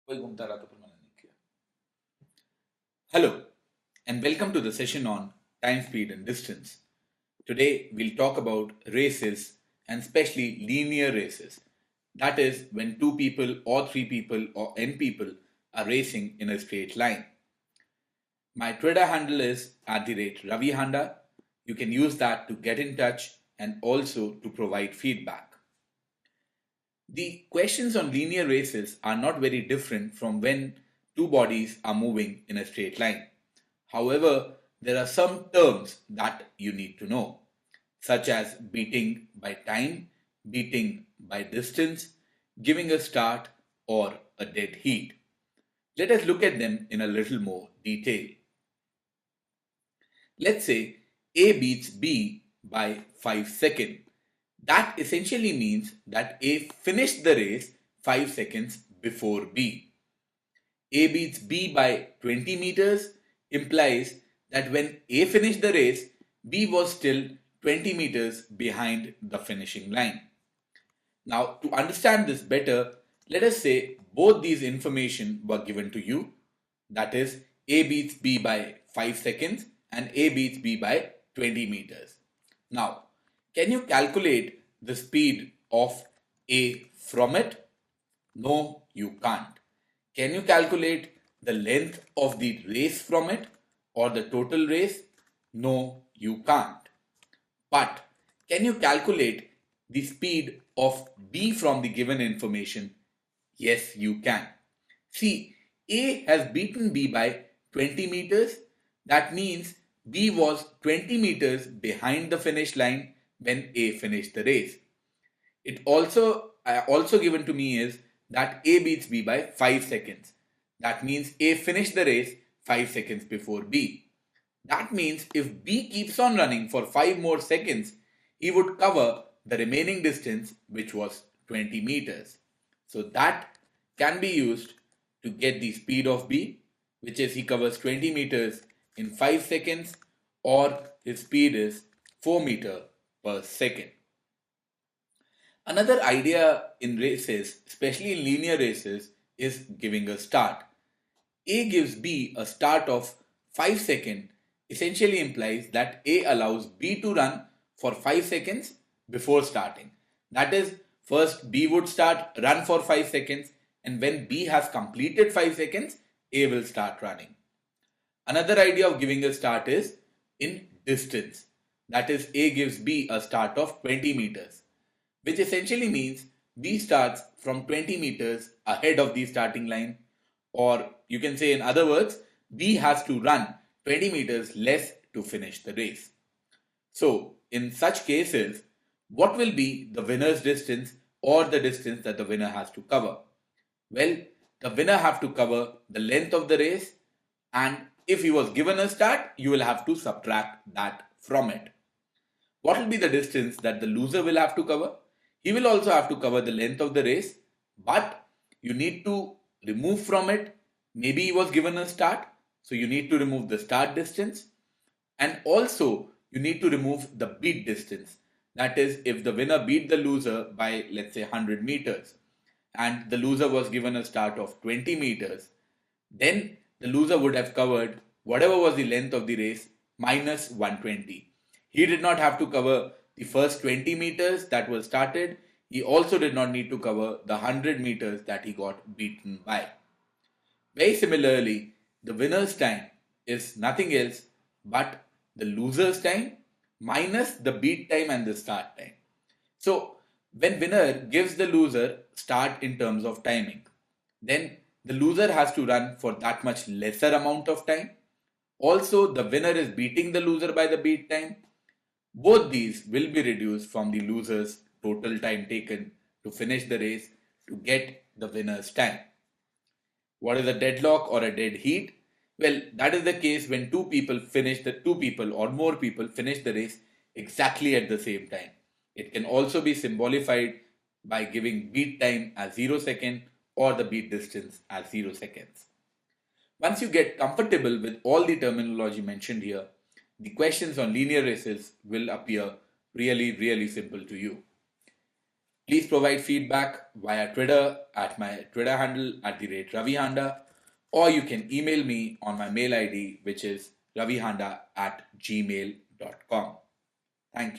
कोई घूमता रहा तो फिर मैंने नहीं किया. Hello and welcome to the session on time, speed and distance. Today we'll talk about races and especially linear races. That is when two people or three people or n people are racing in a straight line. My Twitter handle is @RaviHanda. You can use that to get in touch and also to provide feedback. The questions on linear races are not very different from when two bodies are moving in a straight line. However, there are some terms that you need to know, such as beating by time, beating by distance, giving a start, or a dead heat. Let us look at them in a little more detail. Let's say A beats B by 5 seconds. That essentially means that A finished the race 5 seconds before B. A beats B by 20 meters implies that when A finished the race, B was still 20 meters behind the finishing line. Now, to understand this better, let us say both these information were given to you. That is, A beats B by 5 seconds and A beats B by 20 meters. Now, can you calculate the speed of A from it? No, you can't. Can you calculate the length of the race from it or the total race? No, you can't. But can you calculate the speed of B from the given information? Yes, you can. See, A has beaten B by 20 meters. That means B was 20 meters behind the finish line when A finished the race. It also given to me is that A beats B by 5 seconds. That means A finished the race 5 seconds before B. That means if B keeps on running for 5 more seconds, he would cover the remaining distance, which was 20 meters. So that can be used to get the speed of B, which is he covers 20 meters in 5 seconds, or his speed is 4 meter per second. Another idea in races, especially in linear races, is giving a start. A gives B a start of 5 seconds essentially implies that A allows B to run for 5 seconds before starting. That is, first B would run for 5 seconds, and when B has completed 5 seconds, A will start running. Another idea of giving a start is in distance. That is, A gives B a start of 20 meters, which essentially means B starts from 20 meters ahead of the starting line, or you can say in other words, B has to run 20 meters less to finish the race. So, in such cases, what will be the winner's distance or the distance that the winner has to cover? Well, the winner have to cover the length of the race, and if he was given a start, you will have to subtract that from it. What will be the distance that the loser will have to cover? He will also have to cover the length of the race, but you need to remove from it. Maybe he was given a start, so you need to remove the start distance, and also you need to remove the beat distance. That is, if the winner beat the loser by, let's say, 100 meters, and the loser was given a start of 20 meters, then the loser would have covered whatever was the length of the race minus 120. He did not have to cover the first 20 meters that were started. He also did not need to cover the 100 meters that he got beaten by. Very similarly, the winner's time is nothing else but the loser's time minus the beat time and the start time. So, when winner gives the loser start in terms of timing, then the loser has to run for that much lesser amount of time. Also, the winner is beating the loser by the beat time. Both these will be reduced from the loser's total time taken to finish the race to get the winner's time. What is a deadlock or a dead heat? Well, that is the case when two people or more people finish the race exactly at the same time. It can also be symbolified by giving beat time as 0 second or the beat distance as 0 seconds. Once you get comfortable with all the terminology mentioned here, the questions on linear races will appear really, really simple to you. Please provide feedback via Twitter at my Twitter handle at the rate @ravihanda, or you can email me on my mail ID, which is ravihanda@gmail.com. Thank you.